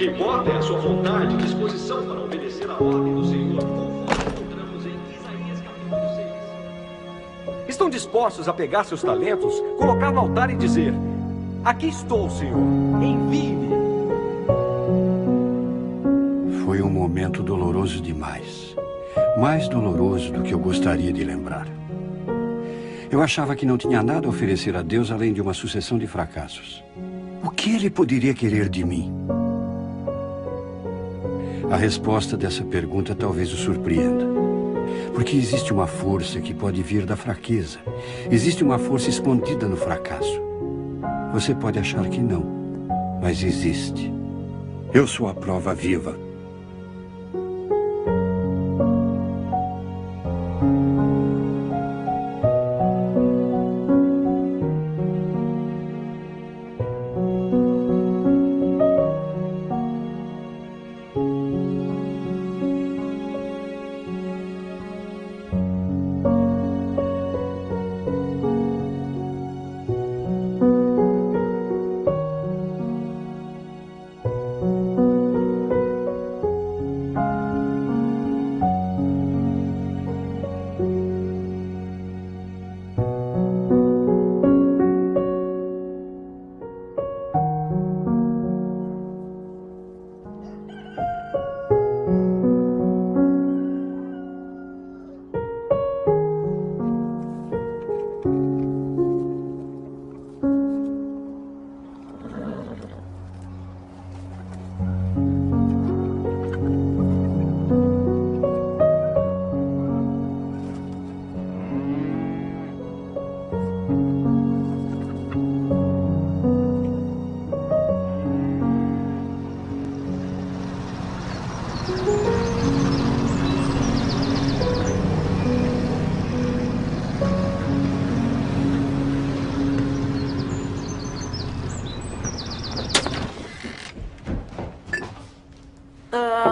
que importa é a sua vontade e disposição para obedecer à ordem do Senhor, conforme encontramos em Isaías capítulo 6. Estão dispostos a pegar seus talentos, colocar no altar e dizer: aqui estou, Senhor, envie-me. Foi um momento doloroso demais. Mais doloroso do que eu gostaria de lembrar. Eu achava que não tinha nada a oferecer a Deus além de uma sucessão de fracassos. O que ele poderia querer de mim? A resposta dessa pergunta talvez o surpreenda. Porque existe uma força que pode vir da fraqueza. Existe uma força escondida no fracasso. Você pode achar que não, mas existe. Eu sou a prova viva.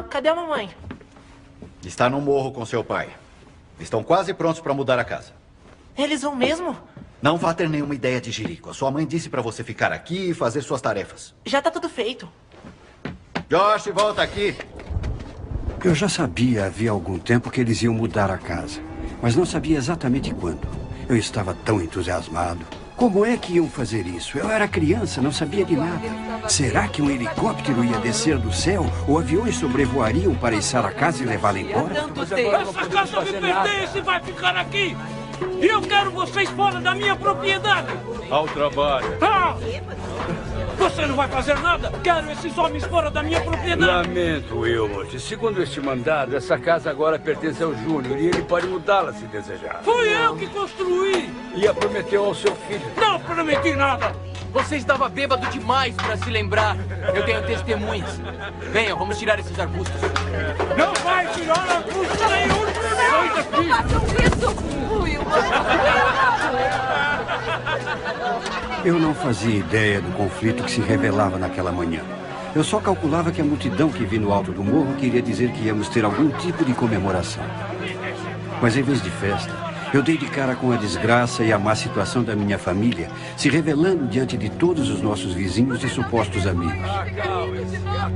Cadê a mamãe? Está no morro com seu pai. Estão quase prontos para mudar a casa. Eles vão mesmo? Não vá ter nenhuma ideia de jirico. A sua mãe disse para você ficar aqui e fazer suas tarefas. Já tá tudo feito. Josh, volta aqui. Eu já sabia havia algum tempo que eles iam mudar a casa, mas não sabia exatamente quando. Eu estava tão entusiasmado. Como é que iam fazer isso? Eu era criança, não sabia de nada. Será que um helicóptero ia descer do céu ou aviões sobrevoariam para içar a casa e levá-la embora? Essa casa me pertence e vai ficar aqui! E eu quero vocês fora da minha propriedade! Ao trabalho. Ah! Você não vai fazer nada? Quero esses homens fora da minha propriedade! Lamento, Wilmot. Segundo este mandado, essa casa agora pertence ao Júnior e ele pode mudá-la se desejar. Fui eu que construí! E a prometeu ao seu filho. Não prometi nada! Você estava bêbado demais para se lembrar. Eu tenho testemunhas. Venham, vamos tirar esses arbustos. Não vai tirar arbusto nenhum! Sai daqui! Façam isso! Eu não fazia ideia do conflito que se revelava naquela manhã. Eu só calculava que a multidão que vi no alto do morro queria dizer que íamos ter algum tipo de comemoração. Mas em vez de festa, eu dei de cara com a desgraça e a má situação da minha família, se revelando diante de todos os nossos vizinhos e supostos amigos.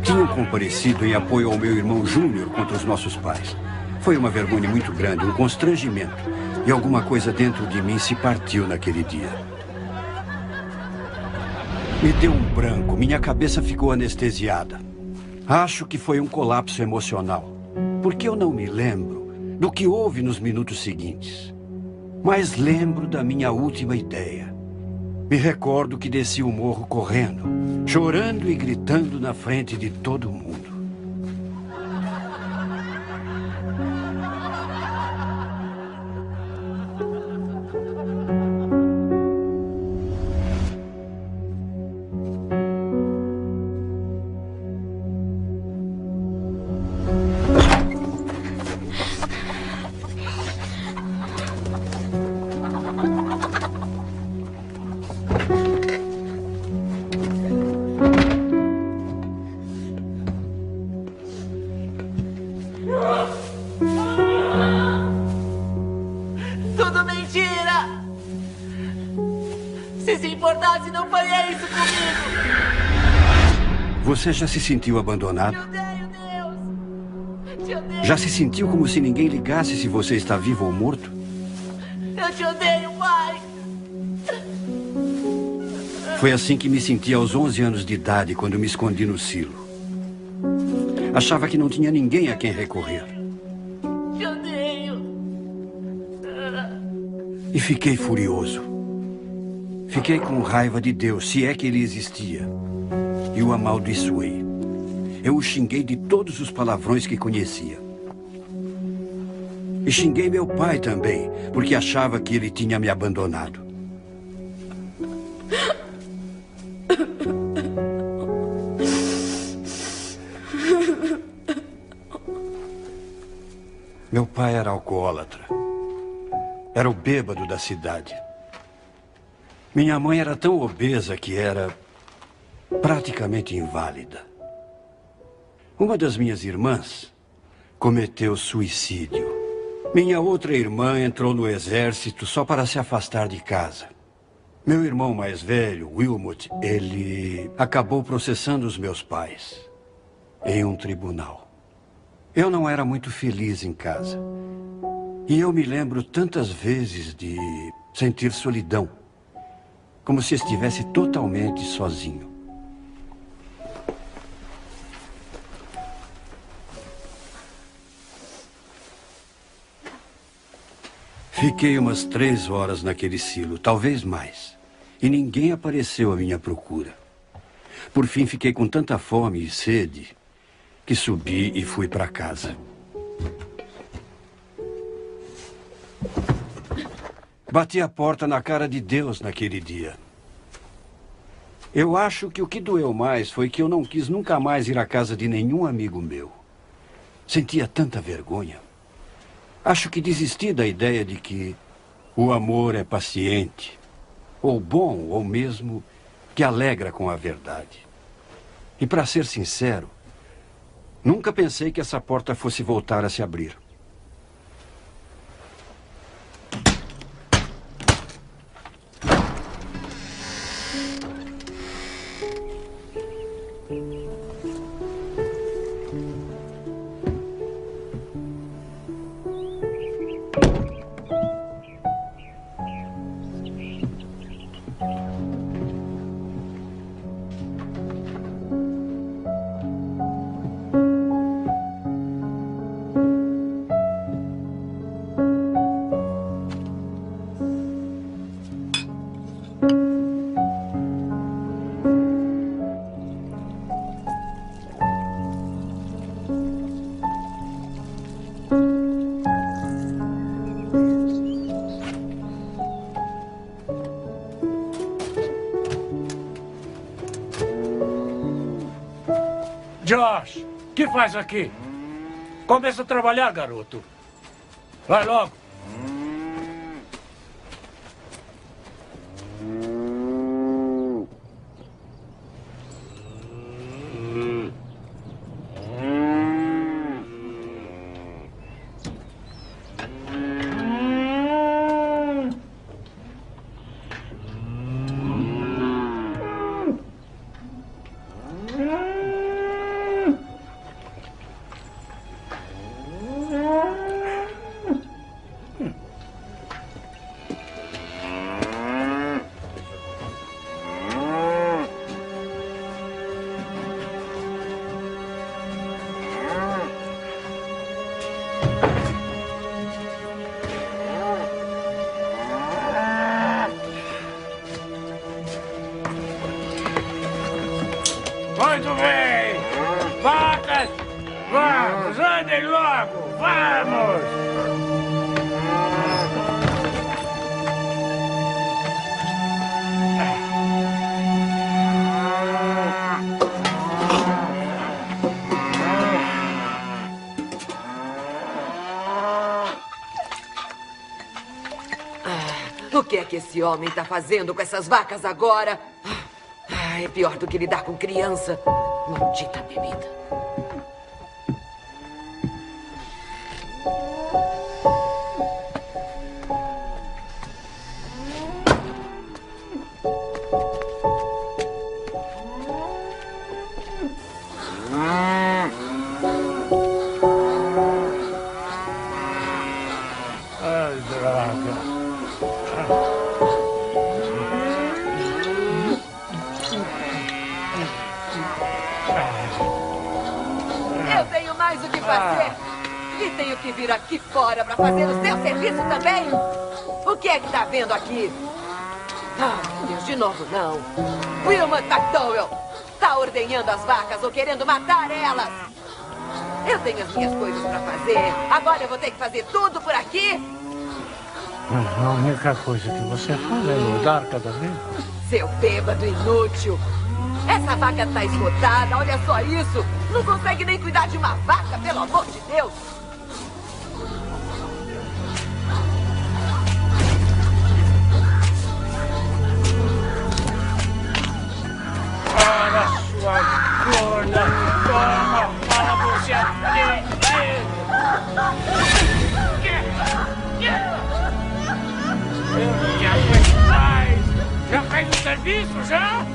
Tinham comparecido em apoio ao meu irmão Júnior contra os nossos pais. Foi uma vergonha muito grande, um constrangimento. E alguma coisa dentro de mim se partiu naquele dia. Me deu um branco, minha cabeça ficou anestesiada. Acho que foi um colapso emocional, porque eu não me lembro do que houve nos minutos seguintes. Mas lembro da minha última ideia. Me recordo que desci o morro correndo, chorando e gritando na frente de todo mundo. Tudo mentira! Se importasse, não faria isso comigo! Você já se sentiu abandonado? Te odeio, Deus. Te odeio. Já se sentiu como se ninguém ligasse se você está vivo ou morto? Eu te odeio, pai. Foi assim que me senti aos 11 anos de idade, quando me escondi no silo. Achava que não tinha ninguém a quem recorrer. Te odeio. E fiquei furioso. Fiquei com raiva de Deus, se é que ele existia. E o amaldiçoei. Eu o xinguei de todos os palavrões que conhecia. E xinguei meu pai também, porque achava que ele tinha me abandonado. Meu pai era alcoólatra. Era o bêbado da cidade. Minha mãe era tão obesa que era praticamente inválida. Uma das minhas irmãs cometeu suicídio. Minha outra irmã entrou no exército só para se afastar de casa. Meu irmão mais velho, Wilmot, ele acabou processando os meus pais em um tribunal. Eu não era muito feliz em casa. E eu me lembro tantas vezes de sentir solidão, como se estivesse totalmente sozinho. Fiquei umas 3 horas naquele silo, talvez mais. E ninguém apareceu à minha procura. Por fim, fiquei com tanta fome e sede que subi e fui para casa. Bati a porta na cara de Deus naquele dia. Eu acho que o que doeu mais foi que eu não quis nunca mais ir à casa de nenhum amigo meu. Sentia tanta vergonha. Acho que desisti da ideia de que o amor é paciente, ou bom, ou mesmo que alegra com a verdade. E para ser sincero, nunca pensei que essa porta fosse voltar a se abrir. Josh, o que faz aqui? Começa a trabalhar, garoto. Vai logo. Muito bem! Vacas! Vamos, andem logo! Vamos! O que é que esse homem está fazendo com essas vacas agora? É pior do que lidar com criança. Maldita bebida. Eu tenho mais o que fazer. E tenho que vir aqui fora para fazer o seu serviço também. O que é que tá vendo aqui? Ah, meu Deus, de novo não. Wilmot McDowell tá ordenhando as vacas ou querendo matar elas. Eu tenho as minhas coisas para fazer. Agora eu vou ter que fazer tudo por aqui? A única coisa que você faz é mudar cada vez. Seu bêbado inútil. Essa vaca tá esgotada, olha só isso. Não consegue nem cuidar de uma vaca, pelo amor de Deus. Para sua gorda, toma para você aprender. Eu não te aguento mais. Já fez o serviço, já?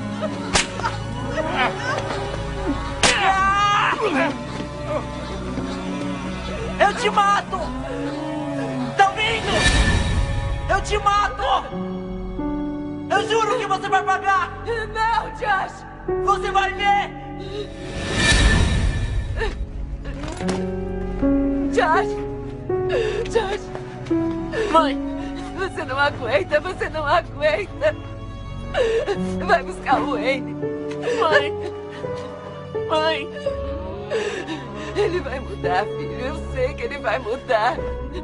Eu te mato! Tá ouvindo? Eu te mato! Eu juro que você vai pagar! Não, Josh! Você vai ver! Josh! Josh! Mãe! Você não aguenta, você não aguenta! Vai buscar o Wayne! Mãe! Mãe! Ele vai mudar, filho. Eu sei que ele vai mudar.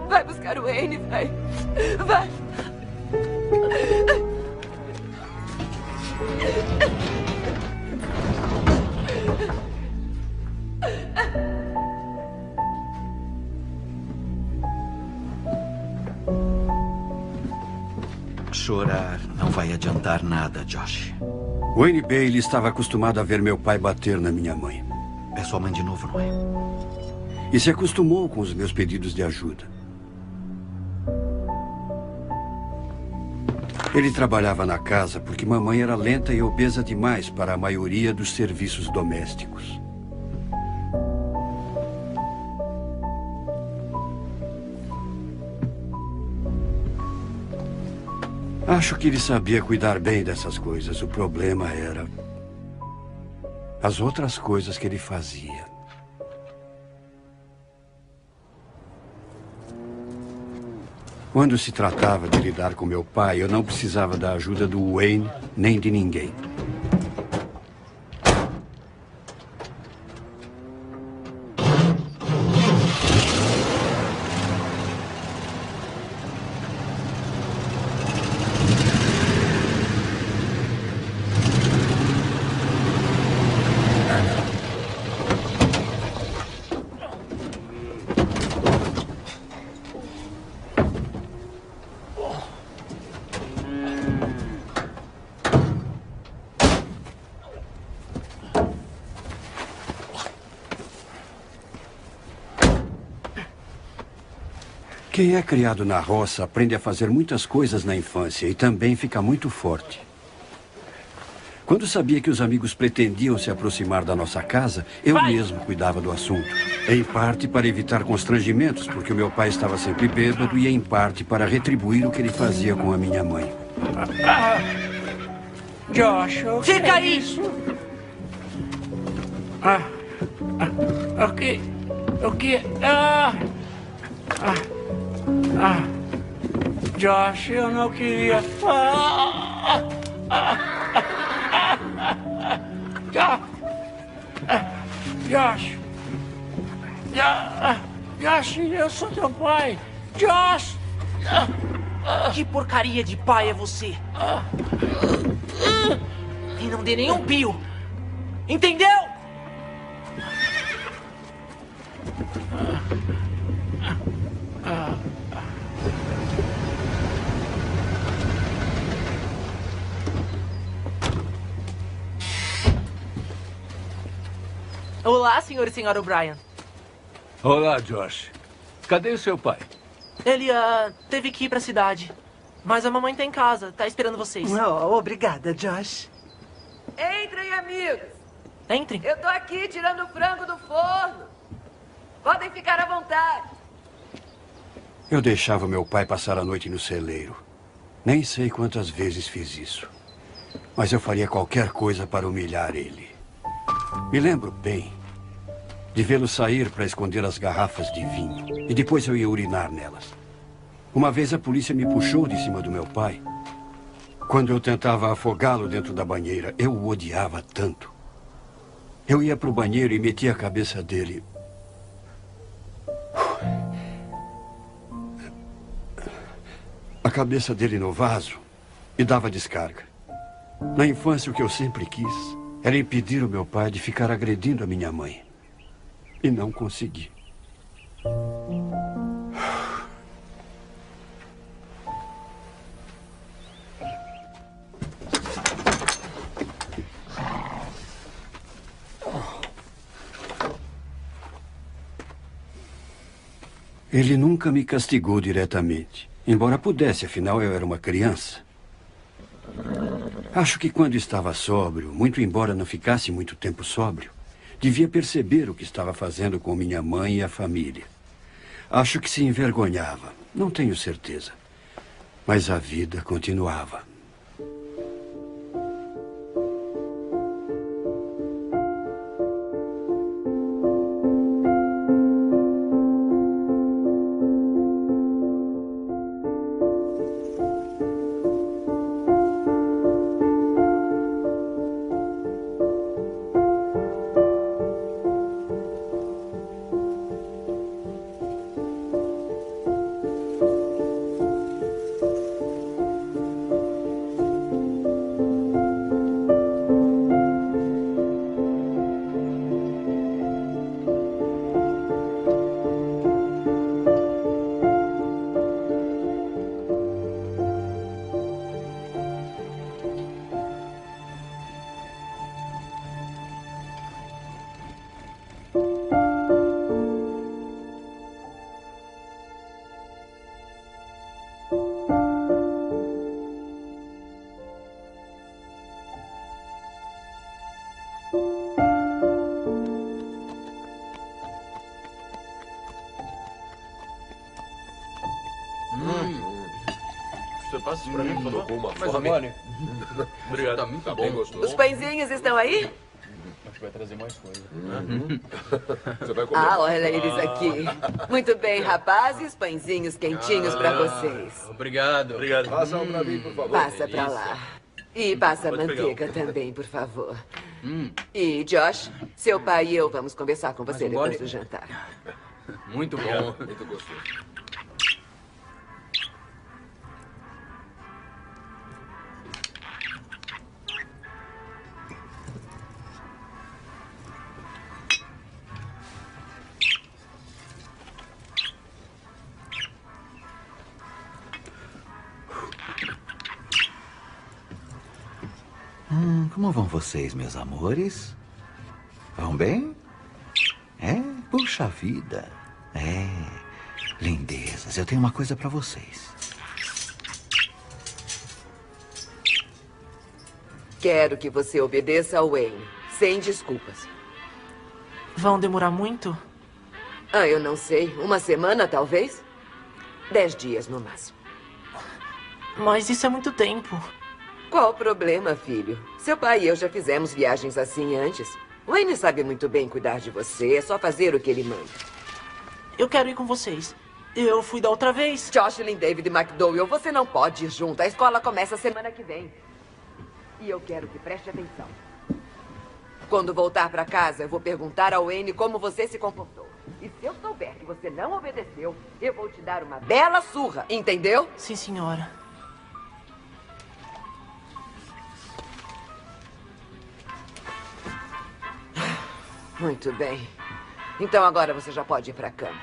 Vai buscar o Wayne, vai. Vai. Chorar não vai adiantar nada, Josh. Wayne Bailey estava acostumado a ver meu pai bater na minha mãe. É sua mãe de novo, não é? E se acostumou com os meus pedidos de ajuda. Ele trabalhava na casa porque mamãe era lenta e obesa demais para a maioria dos serviços domésticos. Acho que ele sabia cuidar bem dessas coisas. O problema era as outras coisas que ele fazia. Quando se tratava de lidar com meu pai, eu não precisava da ajuda do Wayne nem de ninguém. Quem é criado na roça aprende a fazer muitas coisas na infância e também fica muito forte. Quando sabia que os amigos pretendiam se aproximar da nossa casa, eu mesmo cuidava do assunto. Em parte para evitar constrangimentos, porque o meu pai estava sempre bêbado, e em parte para retribuir o que ele fazia com a minha mãe. Josh, Fica aí! O que? Josh, eu não queria. Josh, eu sou teu pai. Josh! Que porcaria de pai é você? E não dê nenhum pio. Entendeu? Olá, senhor e senhora O'Brien. Olá, Josh. Cadê o seu pai? Ele, teve que ir pra cidade. Mas a mamãe tá em casa, tá esperando vocês. Oh, obrigada, Josh. Entrem, amigos. Entrem. Eu tô aqui tirando o frango do forno. Podem ficar à vontade. Eu deixava meu pai passar a noite no celeiro. Nem sei quantas vezes fiz isso. Mas eu faria qualquer coisa para humilhar ele. Me lembro bem de vê-lo sair para esconder as garrafas de vinho. E depois eu ia urinar nelas. Uma vez a polícia me puxou de cima do meu pai. Quando eu tentava afogá-lo dentro da banheira, eu o odiava tanto. Eu ia para o banheiro e metia a cabeça dele. A cabeça dele no vaso e dava descarga. Na infância, o que eu sempre quis era impedir o meu pai de ficar agredindo a minha mãe. E não consegui. Ele nunca me castigou diretamente, embora pudesse, afinal eu era uma criança. Acho que quando estava sóbrio, muito embora não ficasse muito tempo sóbrio, devia perceber o que estava fazendo com minha mãe e a família. Acho que se envergonhava, não tenho certeza. Mas a vida continuava. Você passa isso pra mim, por favor? Com uma Mais fome. mole. Obrigado. Tá muito Tá bom. bem gostoso. Os pãezinhos estão aí? Acho que vai trazer mais coisa. Você vai comer. Ah, olha eles aqui. Muito bem, rapazes, pãezinhos quentinhos pra vocês. Obrigado. Obrigado. Passa um pra mim, por favor. Passa pra lá. E passa a Pode pegar manteiga também, por favor. E, Josh, seu pai e eu vamos conversar com você Mais um depois gole? do jantar. Muito bom. Muito gostoso. Como vão vocês, meus amores? Vão bem? É? Puxa vida. É. Lindezas, eu tenho uma coisa pra vocês. Quero que você obedeça ao Wayne, sem desculpas. Vão demorar muito? Ah, eu não sei. Uma semana, talvez? 10 dias, no máximo. Mas isso é muito tempo. Qual o problema, filho? Seu pai e eu já fizemos viagens assim antes. Wayne sabe muito bem cuidar de você. É só fazer o que ele manda. Eu quero ir com vocês. Eu fui da outra vez. Jocelyn, David e McDowell, você não pode ir junto. A escola começa semana que vem. E eu quero que preste atenção. Quando voltar pra casa, eu vou perguntar ao Wayne como você se comportou. E se eu souber que você não obedeceu, eu vou te dar uma bela surra, entendeu? Sim, senhora. Muito bem. Então agora você já pode ir pra cama.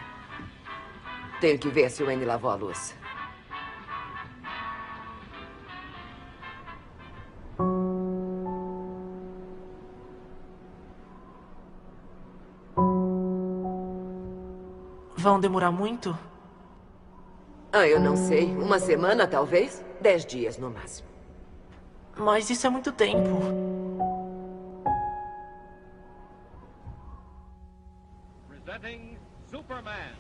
Tenho que ver se o Wayne lavou a louça. Vão demorar muito? Ah, eu não sei. Uma semana, talvez? 10 dias, no máximo. Mas isso é muito tempo. Presenting Superman.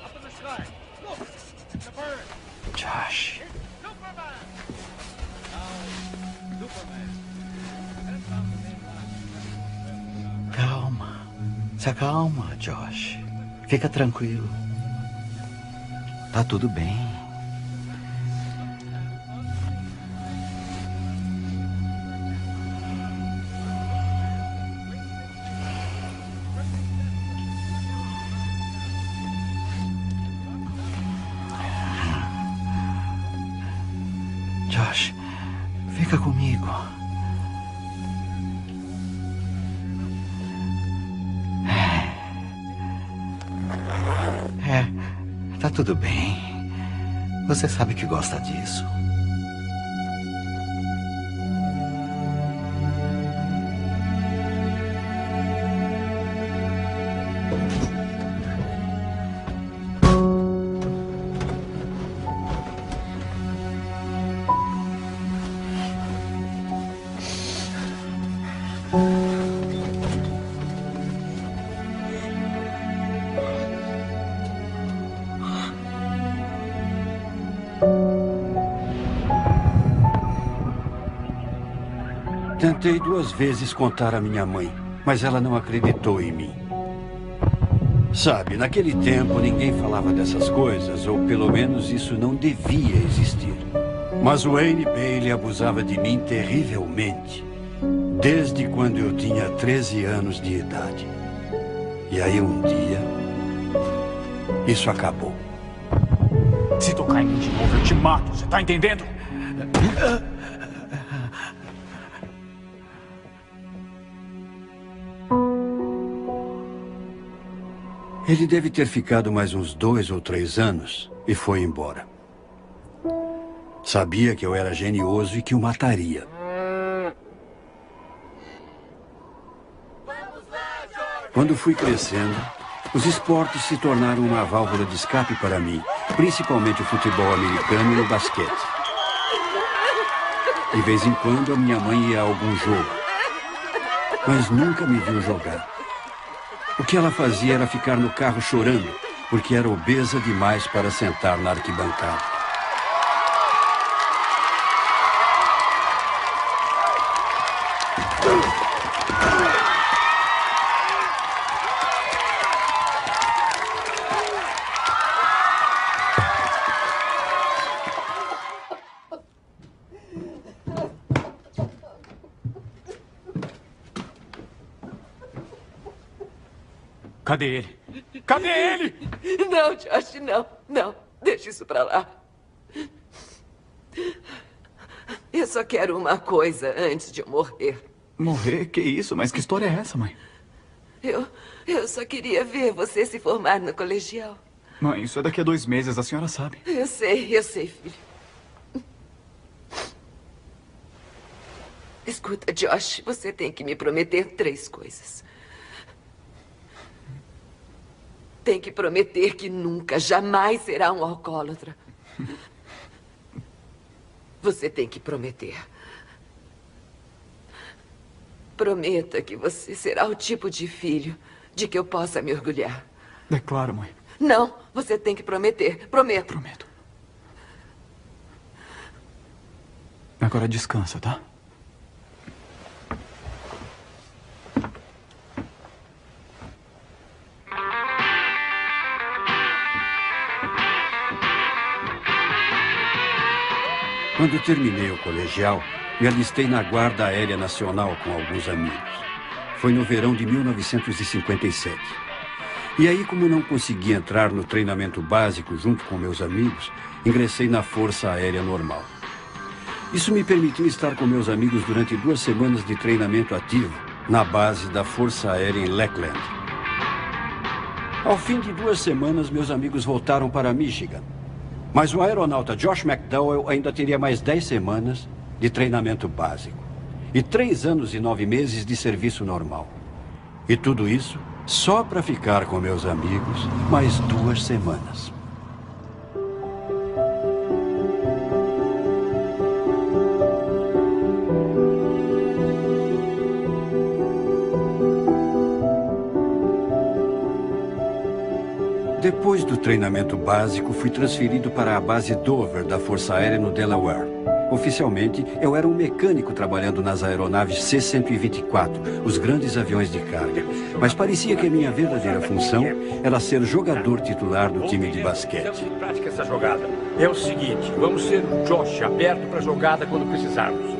Up in the sky. Look, it's a bird. Josh. It's Superman. Now, Superman. Send down the main line. Se acalma, Josh. Fica tranquilo. Tá tudo bem. Josh, fica comigo. Tá tudo bem. Você sabe que gosta disso. Tentei 2 vezes contar à minha mãe, mas ela não acreditou em mim. Sabe, naquele tempo ninguém falava dessas coisas, ou pelo menos isso não devia existir. Mas o Wayne Bailey abusava de mim terrivelmente, desde quando eu tinha 13 anos de idade. E aí um dia, isso acabou. Se tocar em mim de novo, eu te mato, você tá entendendo? Ele deve ter ficado mais uns 2 ou 3 anos e foi embora. Sabia que eu era genioso e que o mataria. Quando fui crescendo, os esportes se tornaram uma válvula de escape para mim, principalmente o futebol americano e o basquete. De vez em quando, a minha mãe ia a algum jogo, mas nunca me viu jogar. O que ela fazia era ficar no carro chorando, porque era obesa demais para sentar na arquibancada. Cadê ele? Cadê ele? Não, Josh, não. Não, deixa isso pra lá. Eu só quero uma coisa antes de eu morrer. Morrer? Que isso? Mas que história é essa, mãe? Eu só queria ver você se formar no colegial. Mãe, isso é daqui a 2 meses, a senhora sabe. Eu sei, filho. Escuta, Josh, você tem que me prometer 3 coisas. Tem que prometer que nunca, jamais será um alcoólatra. Você tem que prometer. Prometa que você será o tipo de filho de que eu possa me orgulhar. É claro, mãe. Não, você tem que prometer. Prometo. Prometo. Agora descansa, tá? Quando terminei o colegial, me alistei na Guarda Aérea Nacional com alguns amigos. Foi no verão de 1957. E aí, como não consegui entrar no treinamento básico junto com meus amigos, ingressei na Força Aérea Normal. Isso me permitiu estar com meus amigos durante 2 semanas de treinamento ativo na base da Força Aérea em Lackland. Ao fim de 2 semanas, meus amigos voltaram para Michigan. Mas o aeronauta Josh McDowell ainda teria mais 10 semanas de treinamento básico. E 3 anos e 9 meses de serviço normal. E tudo isso só para ficar com meus amigos mais 2 semanas. Depois do treinamento básico, fui transferido para a base Dover da Força Aérea no Delaware. Oficialmente, eu era um mecânico trabalhando nas aeronaves C-124, os grandes aviões de carga. Mas parecia que a minha verdadeira função era ser jogador titular do time de basquete. Prática essa jogada. É o seguinte, vamos ser o Josh aberto para a jogada quando precisarmos.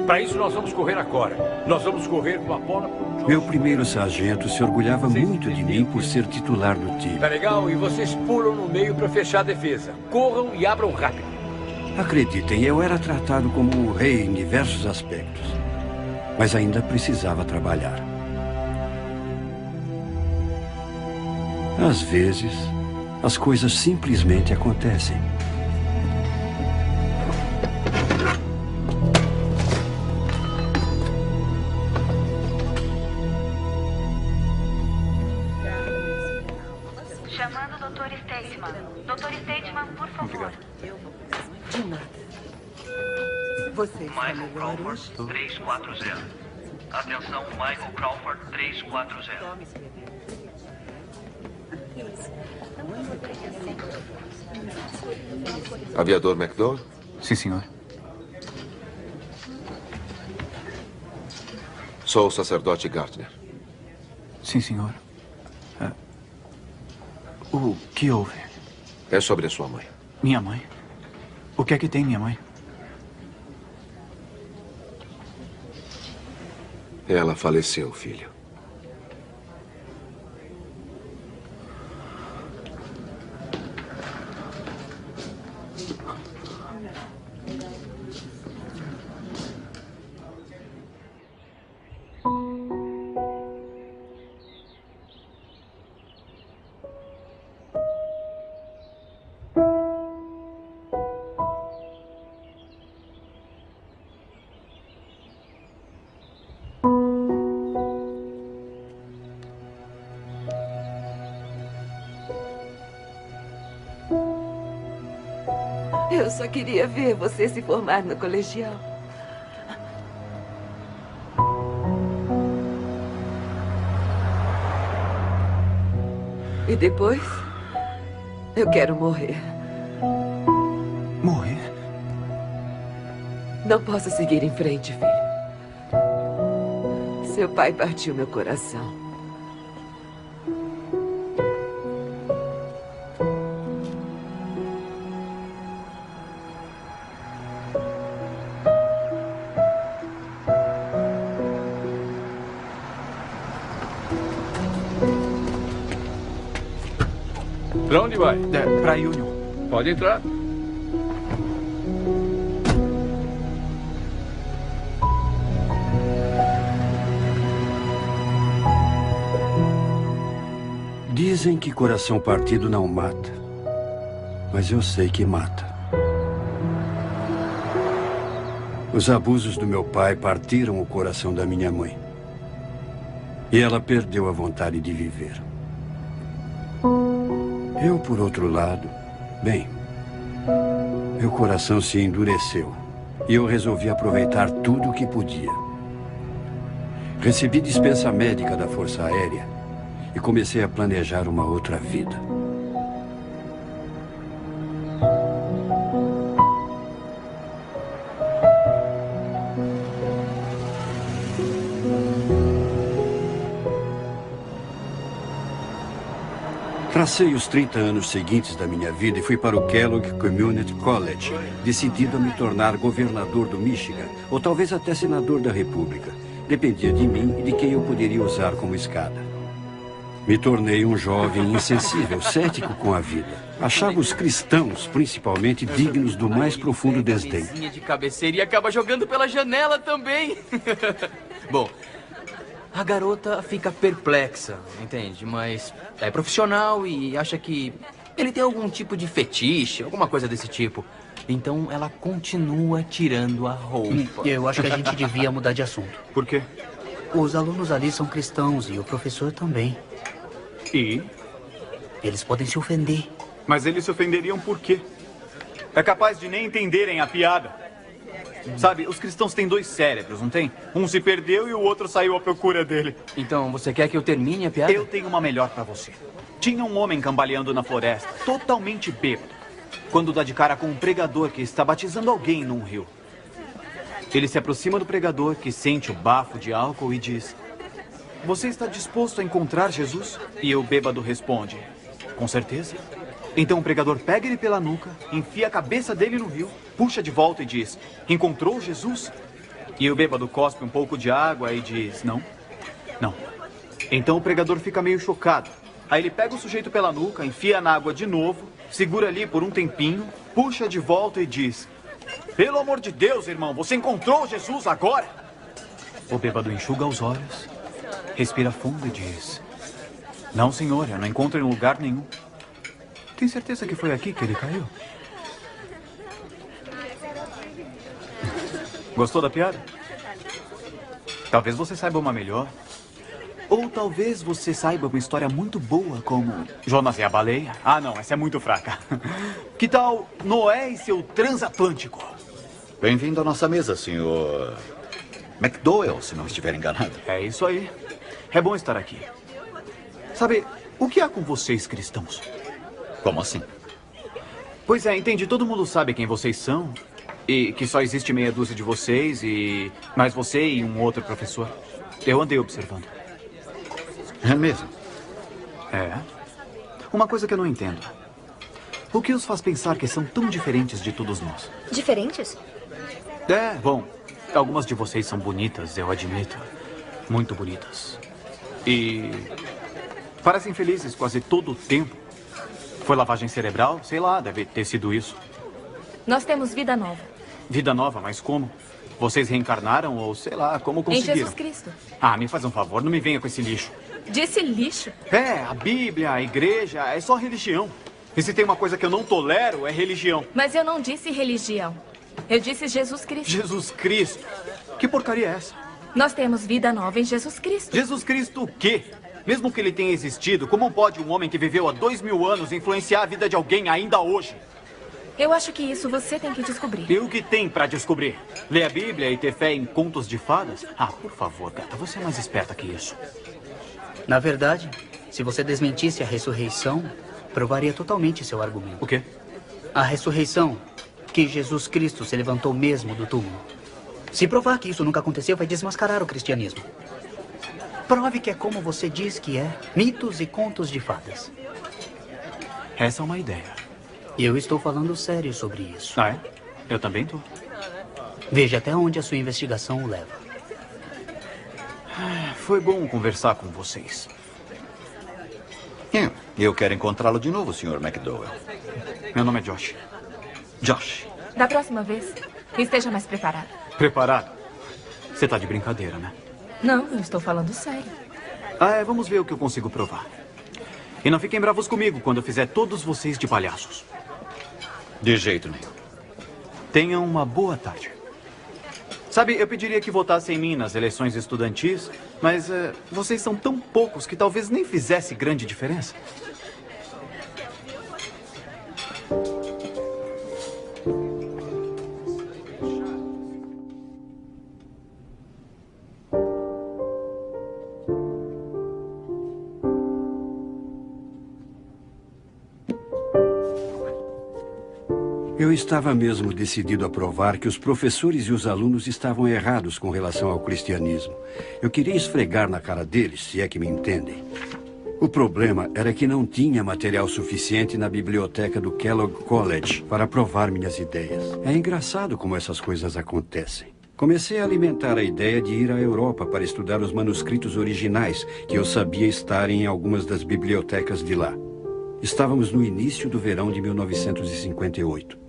Para isso, nós vamos correr agora. Nós vamos correr com a bola pro Josh. Meu primeiro sargento se orgulhava muito de mim por ser titular do time. Tá legal? E vocês pulam no meio para fechar a defesa. Corram e abram rápido. Acreditem, eu era tratado como um rei em diversos aspectos. Mas ainda precisava trabalhar. Às vezes, as coisas simplesmente acontecem. Chamando o Dr. Stateman. Dr. Stateman, por favor. Obrigado. De nada. Você está Michael Crawford, 340. Atenção, Michael Crawford, 340. Aviador McDowell? Sim, senhor. Sou o sacerdote Gardner. Sim, senhor. O que houve? É sobre a sua mãe. Minha mãe? O que é que tem, minha mãe? Ela faleceu, filho. Eu só queria ver você se formar no colegial. E depois, eu quero morrer. Morrer? Não posso seguir em frente, filho. Seu pai partiu meu coração. Pra onde vai? Pra Union. Pode entrar. Dizem que coração partido não mata. Mas eu sei que mata. Os abusos do meu pai partiram o coração da minha mãe. E ela perdeu a vontade de viver. Eu, por outro lado, bem, meu coração se endureceu e eu resolvi aproveitar tudo o que podia. Recebi dispensa médica da Força Aérea e comecei a planejar uma outra vida. Tracei os 30 anos seguintes da minha vida e fui para o Kellogg Community College, decidido a me tornar governador do Michigan, ou talvez até senador da República. Dependia de mim e de quem eu poderia usar como escada. Me tornei um jovem insensível, cético com a vida. Achava os cristãos, principalmente, dignos do mais profundo desdém. De cabeceira e acaba jogando pela janela também. Bom, a garota fica perplexa, entende? Mas é profissional e acha que ele tem algum tipo de fetiche, alguma coisa desse tipo. Então ela continua tirando a roupa. Eu acho que a gente devia mudar de assunto. Por quê? Os alunos ali são cristãos e o professor também. E? Eles podem se ofender. Mas eles se ofenderiam por quê? É capaz de nem entenderem a piada. Sabe, os cristãos têm dois cérebros, não tem? Um se perdeu e o outro saiu à procura dele. Então, você quer que eu termine a piada? Eu tenho uma melhor pra você. Tinha um homem cambaleando na floresta, totalmente bêbado, quando dá de cara com um pregador que está batizando alguém num rio. Ele se aproxima do pregador, que sente o bafo de álcool, e diz: você está disposto a encontrar Jesus? E o bêbado responde: com certeza. Então o pregador pega ele pela nuca, enfia a cabeça dele no rio, puxa de volta e diz: encontrou Jesus? E o bêbado cospe um pouco de água e diz: não, não. Então o pregador fica meio chocado. Aí ele pega o sujeito pela nuca, enfia na água de novo, segura ali por um tempinho, puxa de volta e diz: pelo amor de Deus, irmão, você encontrou Jesus agora? O bêbado enxuga os olhos, respira fundo e diz: não, senhor, eu não encontro em lugar nenhum. Tem certeza que foi aqui que ele caiu? Gostou da piada? Talvez você saiba uma melhor. Ou talvez você saiba uma história muito boa como Jonas e a baleia. Ah, não, essa é muito fraca. Que tal Noé e seu transatlântico? Bem-vindo à nossa mesa, senhor McDowell, se não estiver enganado. É isso aí. É bom estar aqui. Sabe, o que há com vocês, cristãos? Como assim? Pois é, entende, todo mundo sabe quem vocês são. E que só existe meia dúzia de vocês e mais você e um outro professor. Eu andei observando. É mesmo? É. Uma coisa que eu não entendo. O que os faz pensar que são tão diferentes de todos nós? Diferentes? É, bom, algumas de vocês são bonitas, eu admito. Muito bonitas. E parecem felizes quase todo o tempo. Foi lavagem cerebral? Sei lá, deve ter sido isso. Nós temos vida nova. Vida nova, mas como? Vocês reencarnaram ou sei lá, como conseguiram? Em Jesus Cristo. Ah, me faz um favor, não me venha com esse lixo. Disse lixo? É, a Bíblia, a igreja, é só religião. E se tem uma coisa que eu não tolero, é religião. Mas eu não disse religião. Eu disse Jesus Cristo. Jesus Cristo? Que porcaria é essa? Nós temos vida nova em Jesus Cristo. Jesus Cristo o quê? Mesmo que ele tenha existido, como pode um homem que viveu há 2000 anos influenciar a vida de alguém ainda hoje? Eu acho que isso você tem que descobrir. E o que tem pra descobrir? Ler a Bíblia e ter fé em contos de fadas? Ah, por favor, gata, você é mais esperta que isso. Na verdade, se você desmentisse a ressurreição, provaria totalmente seu argumento. O quê? A ressurreição, que Jesus Cristo se levantou mesmo do túmulo. Se provar que isso nunca aconteceu, vai desmascarar o cristianismo. Prove que é como você diz que é, mitos e contos de fadas. Essa é uma ideia. Eu estou falando sério sobre isso. Ah, é? Eu também estou. Veja até onde a sua investigação o leva. Foi bom conversar com vocês. Eu quero encontrá-lo de novo, Sr. McDowell. Meu nome é Josh. Josh. Da próxima vez, esteja mais preparado. Preparado? Você tá de brincadeira, né? Não, eu estou falando sério. Ah, é, vamos ver o que eu consigo provar. E não fiquem bravos comigo quando eu fizer todos vocês de palhaços. De jeito nenhum. Tenham uma boa tarde. Sabe, eu pediria que votassem em mim nas eleições estudantis, mas vocês são tão poucos que talvez nem fizesse grande diferença. Eu estava mesmo decidido a provar que os professores e os alunos estavam errados com relação ao cristianismo. Eu queria esfregar na cara deles, se é que me entendem. O problema era que não tinha material suficiente na biblioteca do Kellogg College para provar minhas ideias. É engraçado como essas coisas acontecem. Comecei a alimentar a ideia de ir à Europa para estudar os manuscritos originais que eu sabia estarem em algumas das bibliotecas de lá. Estávamos no início do verão de 1958.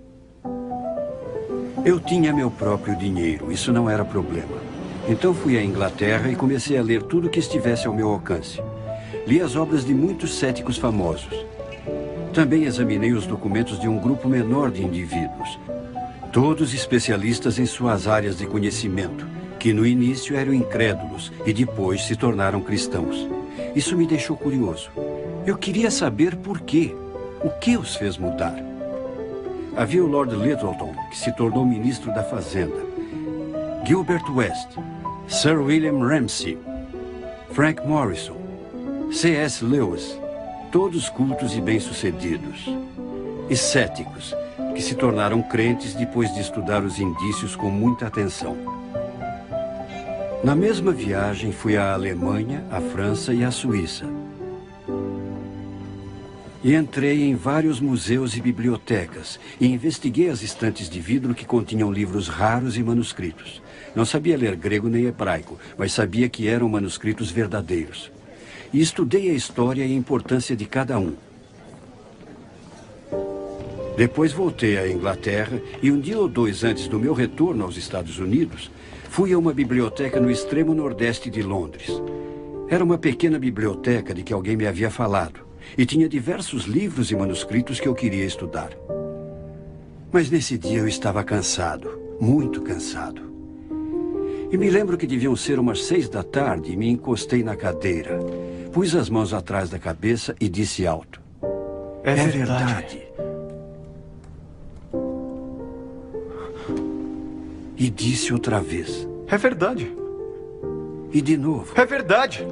Eu tinha meu próprio dinheiro, isso não era problema. Então fui à Inglaterra e comecei a ler tudo que estivesse ao meu alcance. Li as obras de muitos céticos famosos. Também examinei os documentos de um grupo menor de indivíduos, todos especialistas em suas áreas de conhecimento, que no início eram incrédulos e depois se tornaram cristãos. Isso me deixou curioso. Eu queria saber por quê. O que os fez mudar? Havia o Lord Lyttelton, que se tornou ministro da Fazenda, Gilbert West, Sir William Ramsay, Frank Morrison, C.S. Lewis, todos cultos e bem-sucedidos. E céticos, que se tornaram crentes depois de estudar os indícios com muita atenção. Na mesma viagem, fui à Alemanha, à França e à Suíça. E entrei em vários museus e bibliotecas e investiguei as estantes de vidro que continham livros raros e manuscritos. Não sabia ler grego nem hebraico, mas sabia que eram manuscritos verdadeiros. E estudei a história e a importância de cada um. Depois voltei à Inglaterra e um dia ou dois antes do meu retorno aos Estados Unidos, fui a uma biblioteca no extremo nordeste de Londres. Era uma pequena biblioteca de que alguém me havia falado e tinha diversos livros e manuscritos que eu queria estudar. Mas nesse dia eu estava cansado, muito cansado. E me lembro que deviam ser umas 6 da tarde e me encostei na cadeira. Pus as mãos atrás da cabeça e disse alto: É verdade. E disse outra vez: É verdade. E de novo: É verdade.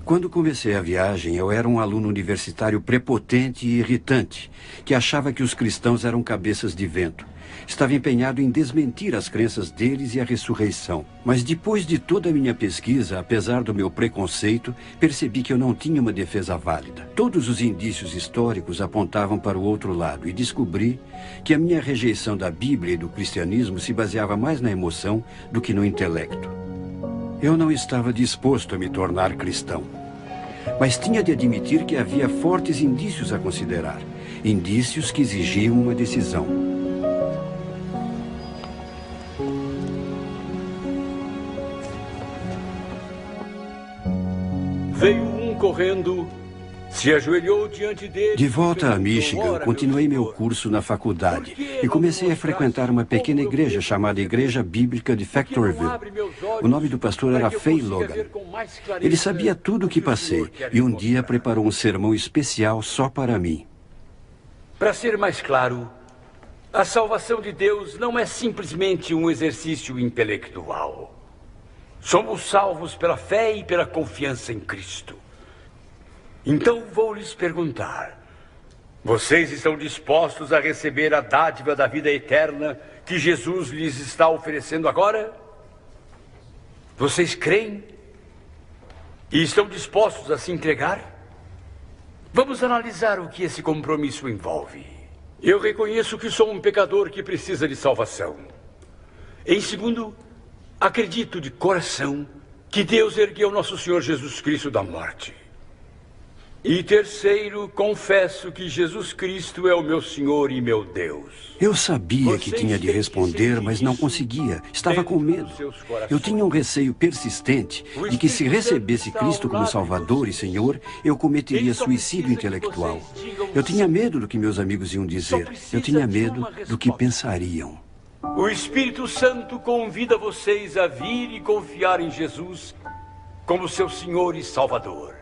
Quando comecei a viagem, eu era um aluno universitário prepotente e irritante, que achava que os cristãos eram cabeças de vento. Estava empenhado em desmentir as crenças deles e a ressurreição. Mas depois de toda a minha pesquisa, apesar do meu preconceito, percebi que eu não tinha uma defesa válida. Todos os indícios históricos apontavam para o outro lado e descobri que a minha rejeição da Bíblia e do cristianismo se baseava mais na emoção do que no intelecto. Eu não estava disposto a me tornar cristão. Mas tinha de admitir que havia fortes indícios a considerar. Indícios que exigiam uma decisão. Veio um correndo, se ajoelhou diante dele... De volta a Michigan, continuei meu curso na faculdade e comecei a frequentar uma pequena igreja chamada Igreja Bíblica de Factorville. O nome do pastor era Fay Logan. Ele sabia tudo o que passei e um dia preparou um sermão especial só para mim. Para ser mais claro, a salvação de Deus não é simplesmente um exercício intelectual. Somos salvos pela fé e pela confiança em Cristo. Então vou lhes perguntar: vocês estão dispostos a receber a dádiva da vida eterna que Jesus lhes está oferecendo agora? Vocês creem? E estão dispostos a se entregar? Vamos analisar o que esse compromisso envolve. Eu reconheço que sou um pecador que precisa de salvação. Em segundo, acredito de coração que Deus ergueu nosso Senhor Jesus Cristo da morte. E terceiro, confesso que Jesus Cristo é o meu Senhor e meu Deus. Eu sabia que tinha de responder, mas não conseguia. Estava com medo. Eu tinha um receio persistente de que se recebesse Cristo como Salvador e Senhor, eu cometeria suicídio intelectual. Eu tinha medo do que meus amigos iam dizer. Eu tinha medo do que pensariam. O Espírito Santo convida vocês a vir e confiar em Jesus como seu Senhor e Salvador.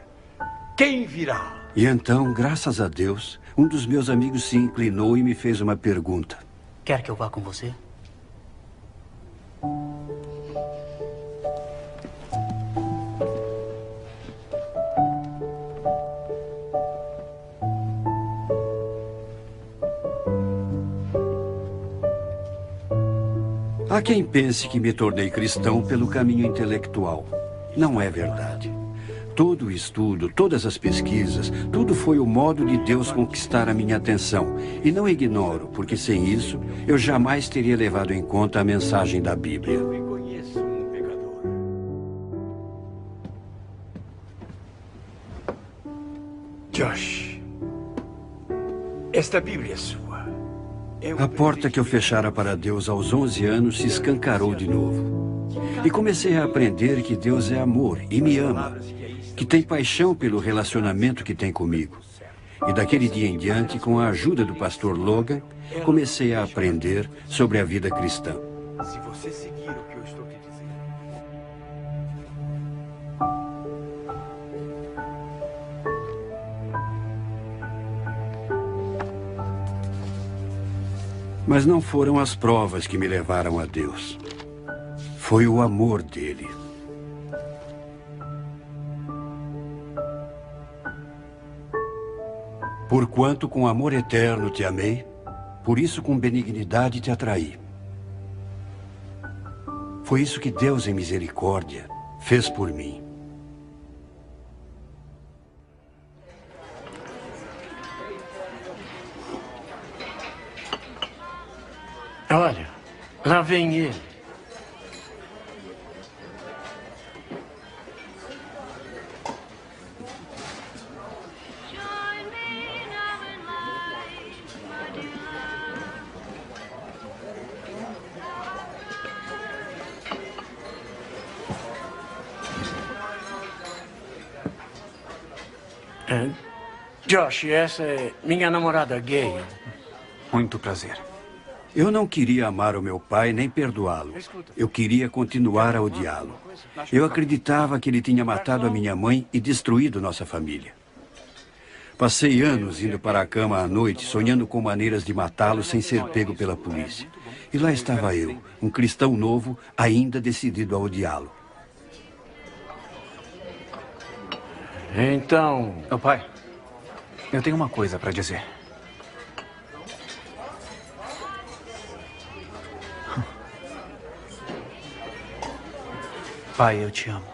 Quem virá? E então, graças a Deus, um dos meus amigos se inclinou e me fez uma pergunta. Quer que eu vá com você? Há quem pense que me tornei cristão pelo caminho intelectual. Não é verdade. Todo o estudo, todas as pesquisas, tudo foi o modo de Deus conquistar a minha atenção. E não ignoro, porque sem isso, eu jamais teria levado em conta a mensagem da Bíblia. Eu reconheço um pecador. Josh, esta Bíblia é sua. A porta que eu fechara para Deus aos 11 anos se escancarou de novo. E comecei a aprender que Deus é amor e me ama, que tem paixão pelo relacionamento que tem comigo. E daquele dia em diante, com a ajuda do pastor Logan, comecei a aprender sobre a vida cristã. Se você seguir o que eu estou te dizendo. Mas não foram as provas que me levaram a Deus. Foi o amor dele. Porquanto com amor eterno te amei, Por isso, com benignidade, te atraí. Foi isso que Deus, em misericórdia, fez por mim. Olha, lá vem ele. Josh, essa é minha namorada gay. Muito prazer. Eu não queria amar o meu pai nem perdoá-lo. Eu queria continuar a odiá-lo. Eu acreditava que ele tinha matado a minha mãe e destruído nossa família. Passei anos indo para a cama à noite, sonhando com maneiras de matá-lo sem ser pego pela polícia. E lá estava eu, um cristão novo, ainda decidido a odiá-lo. Então... Meu pai, eu tenho uma coisa para dizer. Pai, eu te amo.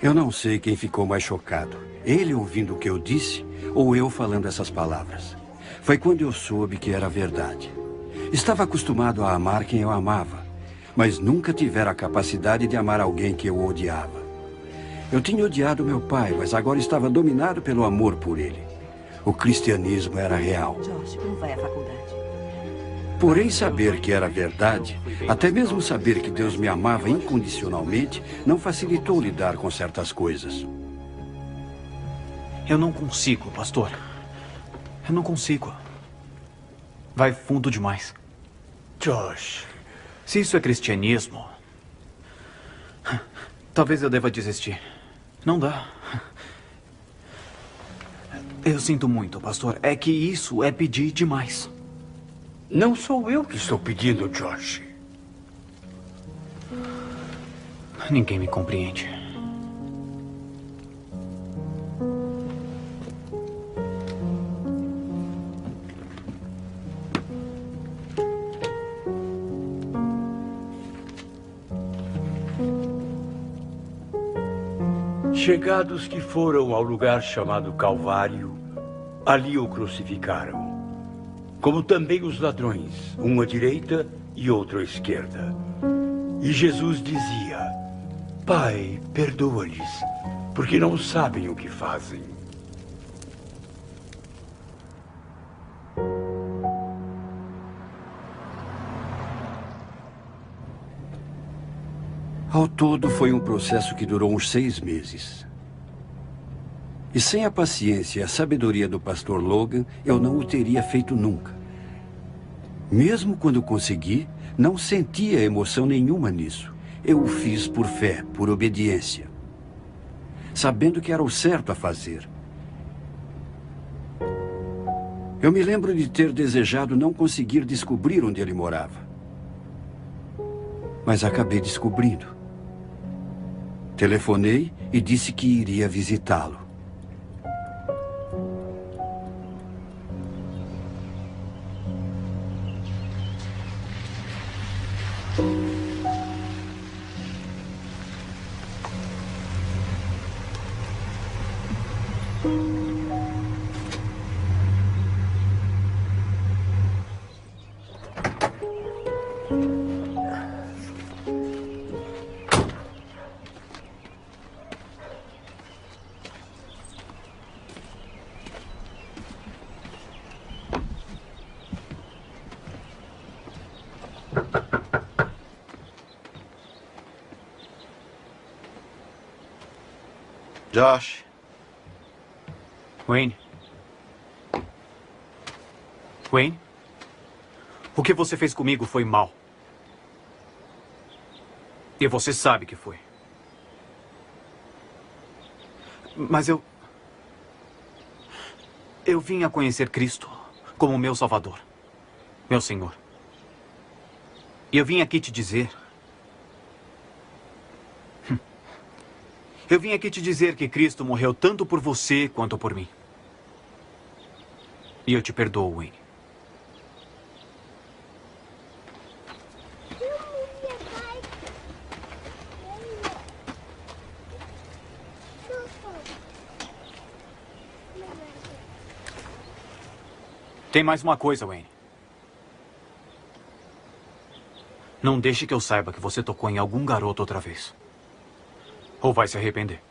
Eu não sei quem ficou mais chocado. Ele ouvindo o que eu disse ou eu falando essas palavras. Foi quando eu soube que era verdade. Estava acostumado a amar quem eu amava, mas nunca tivera a capacidade de amar alguém que eu odiava. Eu tinha odiado meu pai, mas agora estava dominado pelo amor por ele. O cristianismo era real. Josh, não vai à faculdade. Porém, saber que era verdade, até mesmo saber que Deus me amava incondicionalmente, não facilitou lidar com certas coisas. Eu não consigo, pastor. Eu não consigo. Vai fundo demais. Josh, se isso é cristianismo, talvez eu deva desistir. Não dá. Eu sinto muito, pastor. É que isso é pedir demais. Não sou eu que estou pedindo, Josh. Ninguém me compreende. Chegados que foram ao lugar chamado Calvário, ali o crucificaram. Como também os ladrões, um à direita e outro à esquerda. E Jesus dizia: Pai, perdoa-lhes, porque não sabem o que fazem. Ao todo, foi um processo que durou uns 6 meses. E sem a paciência e a sabedoria do pastor Logan, eu não o teria feito nunca. Mesmo quando consegui, não sentia emoção nenhuma nisso. Eu o fiz por fé, por obediência. Sabendo que era o certo a fazer. Eu me lembro de ter desejado não conseguir descobrir onde ele morava. Mas acabei descobrindo. Telefonei e disse que iria visitá-lo. Josh. Wayne. Wayne? O que você fez comigo foi mal. E você sabe que foi. Mas eu vim a conhecer Cristo como meu Salvador, meu Senhor. E eu vim aqui te dizer... Eu vim aqui te dizer que Cristo morreu tanto por você quanto por mim. E eu te perdoo, Wayne. Tem mais uma coisa, Wayne. Não deixe que eu saiba que você tocou em algum garoto outra vez. Ou vai se arrepender.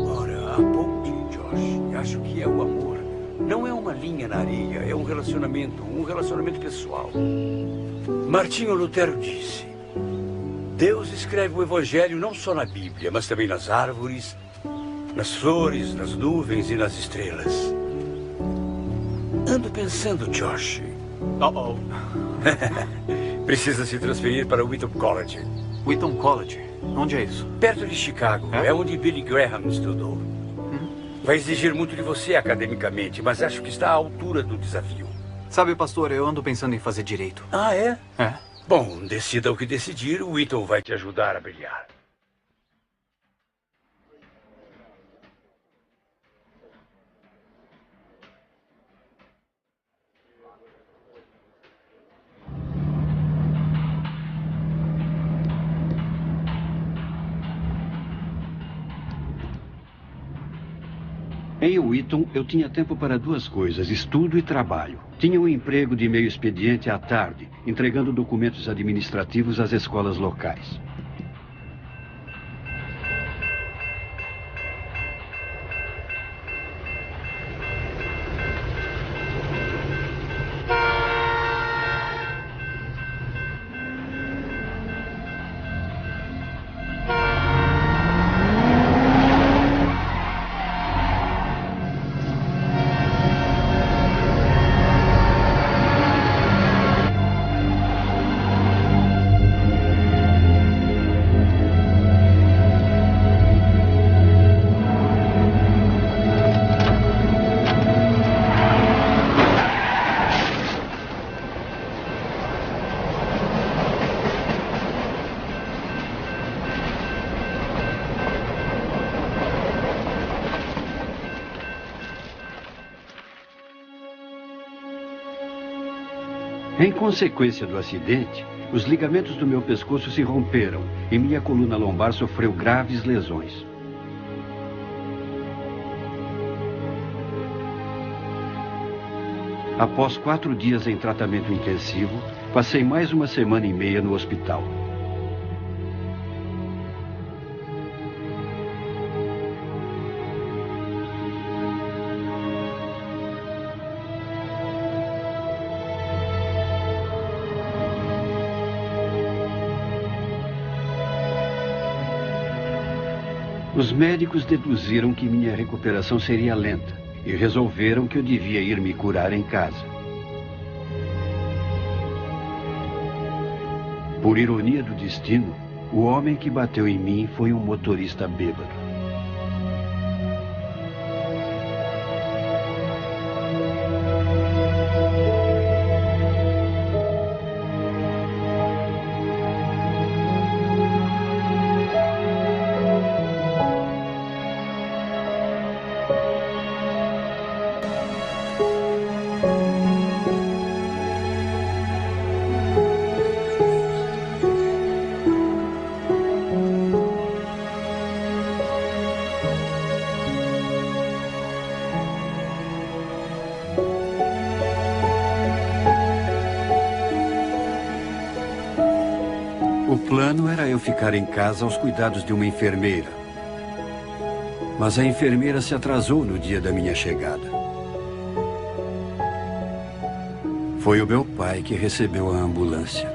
Ora, aponte, Josh. Acho que é o amor. Não é uma linha na areia, é um relacionamento pessoal. Martinho Lutero disse: Deus escreve o Evangelho não só na Bíblia, mas também nas árvores, nas flores, nas nuvens e nas estrelas. Ando pensando, Josh. Precisa se transferir para o Wheaton College. Wheaton College? Onde é isso? Perto de Chicago. É onde Billy Graham estudou. Vai exigir muito de você academicamente, mas acho que está à altura do desafio. Sabe, pastor, eu ando pensando em fazer direito. Ah, é? É. Bom, decida o que decidir, o Wheaton vai te ajudar a brilhar. Em Wheaton, eu tinha tempo para duas coisas, estudo e trabalho. Tinha um emprego de meio expediente à tarde, entregando documentos administrativos às escolas locais. Em consequência do acidente, os ligamentos do meu pescoço se romperam e minha coluna lombar sofreu graves lesões. Após 4 dias em tratamento intensivo, passei mais 1 semana e meia no hospital. Os médicos deduziram que minha recuperação seria lenta e resolveram que eu devia ir me curar em casa. Por ironia do destino, o homem que bateu em mim foi um motorista bêbado. O plano era eu ficar em casa aos cuidados de uma enfermeira. Mas a enfermeira se atrasou no dia da minha chegada. Foi o meu pai que recebeu a ambulância.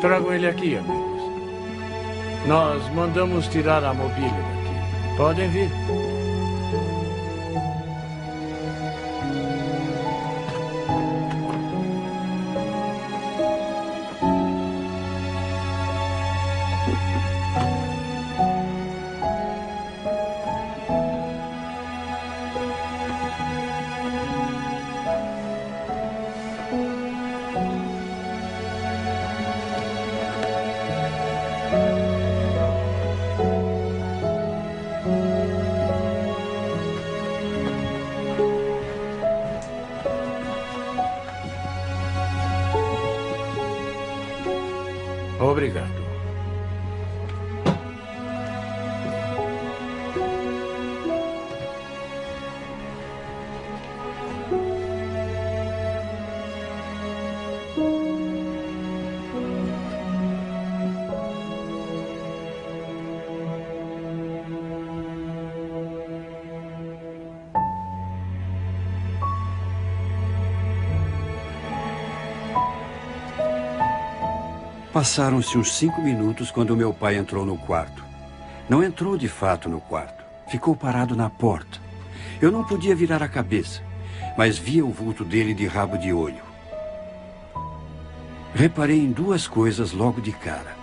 Trago ele aqui, amigos. Nós mandamos tirar a mobília daqui. Podem vir. Obrigado. Passaram-se uns 5 minutos quando meu pai entrou no quarto. Não entrou de fato no quarto. Ficou parado na porta. Eu não podia virar a cabeça, mas via o vulto dele de rabo de olho. Reparei em 2 coisas logo de cara.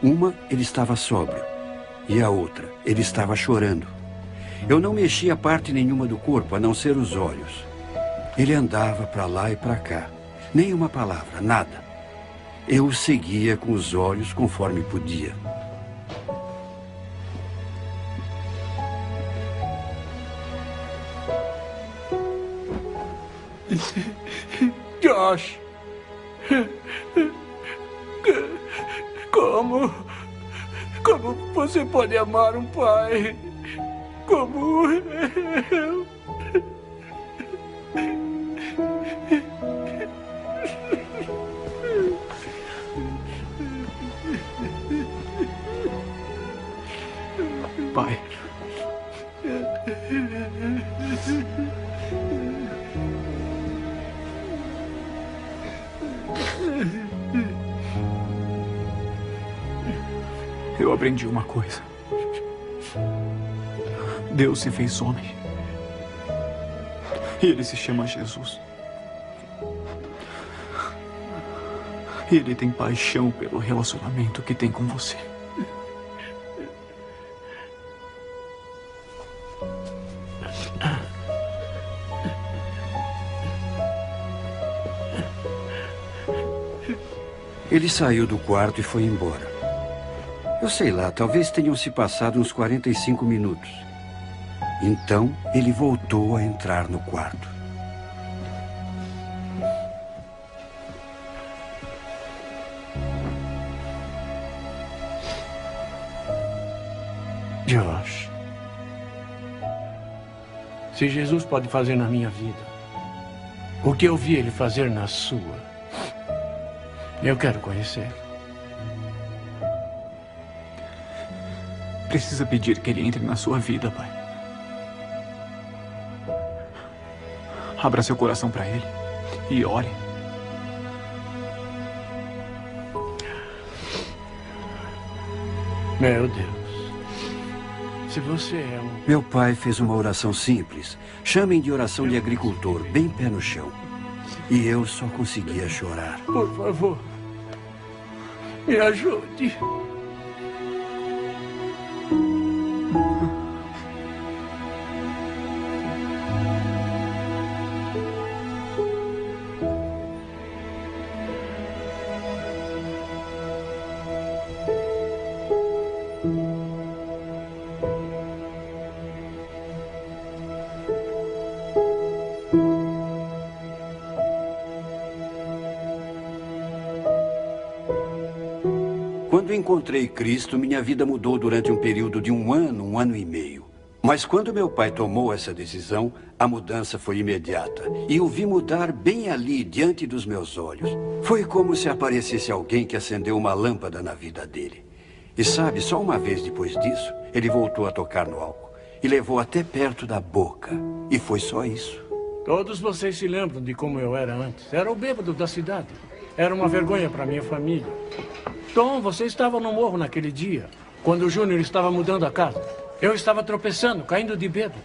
Uma, ele estava sóbrio. E a outra, ele estava chorando. Eu não mexia parte nenhuma do corpo, a não ser os olhos. Ele andava para lá e para cá. Nem uma palavra, nada. Eu o seguia com os olhos conforme podia. Josh. Como você pode amar um pai como eu? Pai. Eu aprendi uma coisa. Deus se fez homem. E ele se chama Jesus. E ele tem paixão pelo relacionamento que tem com você. Ele saiu do quarto e foi embora. Eu sei lá, talvez tenham se passado uns 45 minutos. Então, ele voltou a entrar no quarto. Josh, se Jesus pode fazer na minha vida o que eu vi ele fazer na sua, eu quero conhecer. Precisa pedir que ele entre na sua vida, pai. Abra seu coração para ele e ore. Meu Deus. Se você é um... Meu pai fez uma oração simples. Chamem de oração de agricultor, bem pé no chão. E eu só conseguia chorar. Por favor, me ajude. Quando encontrei Cristo, minha vida mudou durante um período de um ano e meio. Mas quando meu pai tomou essa decisão, a mudança foi imediata. E o vi mudar bem ali, diante dos meus olhos. Foi como se aparecesse alguém que acendeu uma lâmpada na vida dele. E sabe, só uma vez depois disso, ele voltou a tocar no álcool. E levou até perto da boca. E foi só isso. Todos vocês se lembram de como eu era antes. Era o bêbado da cidade. Era uma vergonha para minha família. Tom, você estava no morro naquele dia, quando o Júnior estava mudando a casa. Eu estava tropeçando, caindo de bêbado.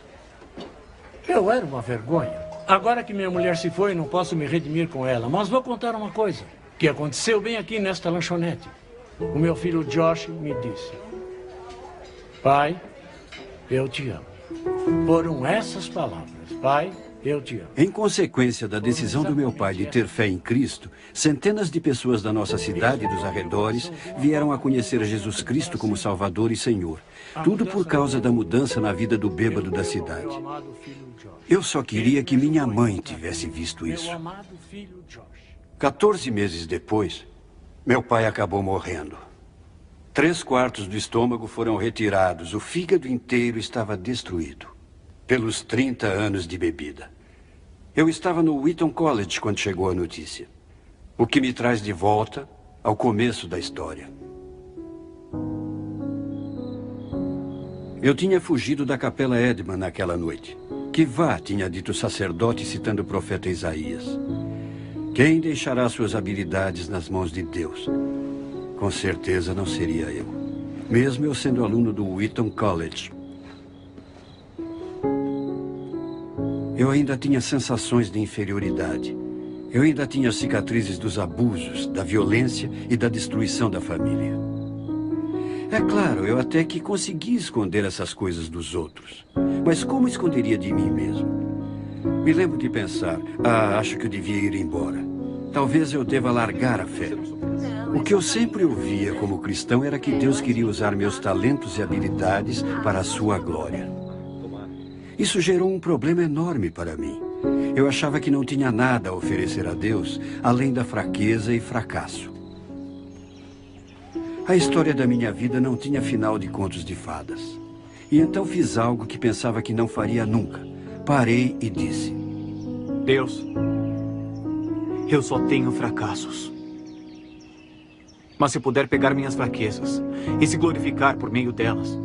Eu era uma vergonha. Agora que minha mulher se foi, não posso me redimir com ela. Mas vou contar uma coisa que aconteceu bem aqui nesta lanchonete. O meu filho Josh me disse: pai, eu te amo. Foram essas palavras. Pai, eu te amo. Em consequência da decisão do meu pai de ter fé em Cristo, centenas de pessoas da nossa cidade e dos arredores vieram a conhecer Jesus Cristo como Salvador e Senhor. Tudo por causa da mudança na vida do bêbado da cidade. Eu só queria que minha mãe tivesse visto isso. 14 meses depois, meu pai acabou morrendo. 3/4 do estômago foram retirados, o fígado inteiro estava destruído. Pelos 30 anos de bebida. Eu estava no Wheaton College quando chegou a notícia. O que me traz de volta ao começo da história. Eu tinha fugido da Capela Edman naquela noite. Kivá tinha dito sacerdote citando o profeta Isaías. Quem deixará suas habilidades nas mãos de Deus? Com certeza não seria eu. Mesmo eu sendo aluno do Wheaton College. Eu ainda tinha sensações de inferioridade. Eu ainda tinha cicatrizes dos abusos, da violência e da destruição da família. É claro, eu até que consegui esconder essas coisas dos outros. Mas como esconderia de mim mesmo? Me lembro de pensar, acho que eu devia ir embora. Talvez eu deva largar a fé. O que eu sempre ouvia como cristão era que Deus queria usar meus talentos e habilidades para a sua glória. Isso gerou um problema enorme para mim. Eu achava que não tinha nada a oferecer a Deus, além da fraqueza e fracasso. A história da minha vida não tinha final de contos de fadas. E então fiz algo que pensava que não faria nunca. Parei e disse: Deus, eu só tenho fracassos. Mas se puder pegar minhas fraquezas e se glorificar por meio delas,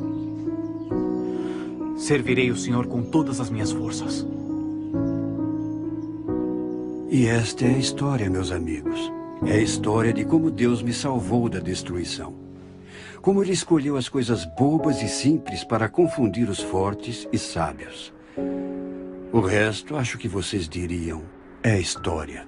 servirei o Senhor com todas as minhas forças. E esta é a história, meus amigos. É a história de como Deus me salvou da destruição. Como Ele escolheu as coisas bobas e simples para confundir os fortes e sábios. O resto, acho que vocês diriam, é história.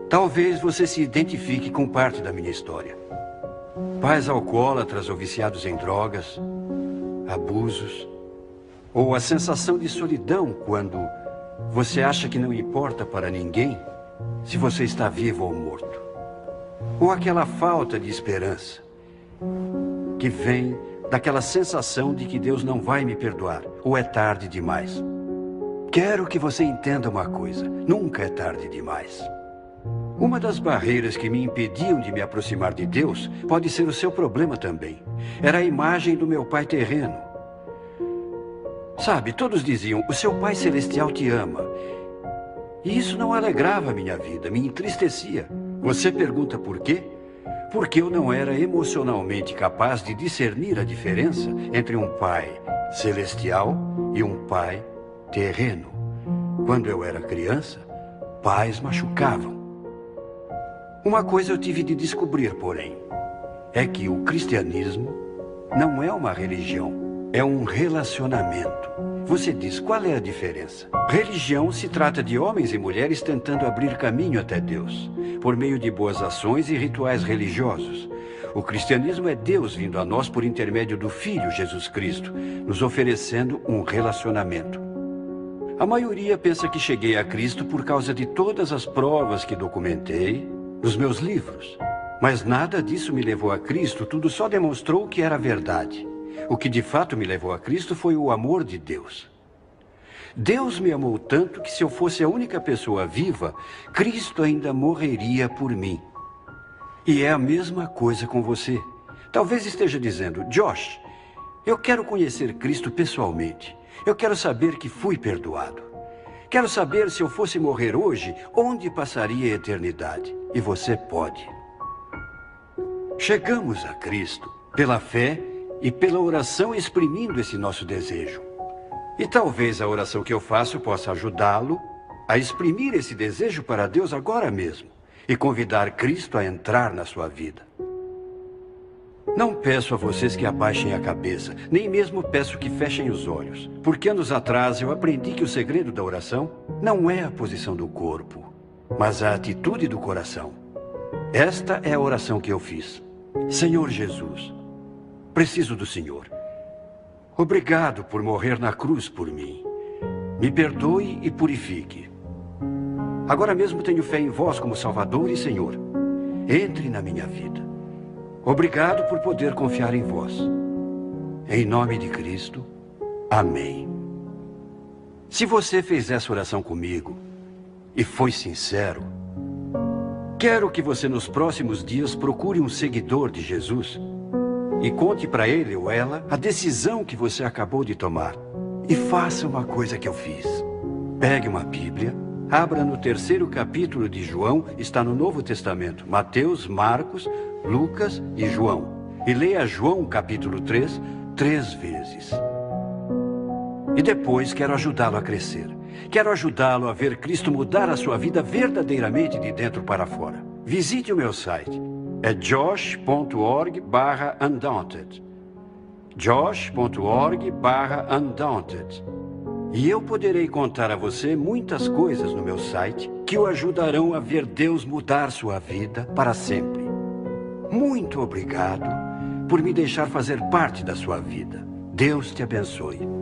Talvez você se identifique com parte da minha história. Pais alcoólatras ou viciados em drogas, abusos, ou a sensação de solidão quando você acha que não importa para ninguém se você está vivo ou morto. Ou aquela falta de esperança que vem daquela sensação de que Deus não vai me perdoar, ou é tarde demais. Quero que você entenda uma coisa: nunca é tarde demais. Uma das barreiras que me impediam de me aproximar de Deus pode ser o seu problema também. Era a imagem do meu pai terreno. Sabe, todos diziam: o seu pai celestial te ama. E isso não alegrava a minha vida, me entristecia. Você pergunta por quê? Porque eu não era emocionalmente capaz de discernir a diferença entre um pai celestial e um pai terreno. Quando eu era criança, pais machucavam. Uma coisa eu tive de descobrir, porém, é que o cristianismo não é uma religião, é um relacionamento. Você diz, qual é a diferença? Religião se trata de homens e mulheres tentando abrir caminho até Deus, por meio de boas ações e rituais religiosos. O cristianismo é Deus vindo a nós por intermédio do Filho Jesus Cristo, nos oferecendo um relacionamento. A maioria pensa que cheguei a Cristo por causa de todas as provas que documentei nos meus livros. Mas nada disso me levou a Cristo, tudo só demonstrou que era verdade. O que de fato me levou a Cristo foi o amor de Deus. Deus me amou tanto que se eu fosse a única pessoa viva, Cristo ainda morreria por mim. E é a mesma coisa com você. Talvez esteja dizendo, Josh, eu quero conhecer Cristo pessoalmente. Eu quero saber que fui perdoado. Quero saber, se eu fosse morrer hoje, onde passaria a eternidade. E você pode. Chegamos a Cristo pela fé e pela oração, exprimindo esse nosso desejo. E talvez a oração que eu faço possa ajudá-lo a exprimir esse desejo para Deus agora mesmo e convidar Cristo a entrar na sua vida. Não peço a vocês que abaixem a cabeça, nem mesmo peço que fechem os olhos, porque anos atrás eu aprendi que o segredo da oração não é a posição do corpo, mas a atitude do coração. Esta é a oração que eu fiz. Senhor Jesus, preciso do Senhor. Obrigado por morrer na cruz por mim. Me perdoe e purifique. Agora mesmo tenho fé em vós como Salvador e Senhor. Entre na minha vida. Obrigado por poder confiar em vós. Em nome de Cristo, amém. Se você fez essa oração comigo e foi sincero, quero que você nos próximos dias procure um seguidor de Jesus e conte para ele ou ela a decisão que você acabou de tomar. E faça uma coisa que eu fiz. Pegue uma Bíblia, abra no 3º capítulo de João, está no Novo Testamento, Mateus, Marcos, Lucas e João. E leia João capítulo 3, 3 vezes. E depois quero ajudá-lo a crescer. Quero ajudá-lo a ver Cristo mudar a sua vida verdadeiramente de dentro para fora. Visite o meu site. É josh.org/undaunted. josh.org/undaunted. E eu poderei contar a você muitas coisas no meu site que o ajudarão a ver Deus mudar sua vida para sempre. Muito obrigado por me deixar fazer parte da sua vida. Deus te abençoe.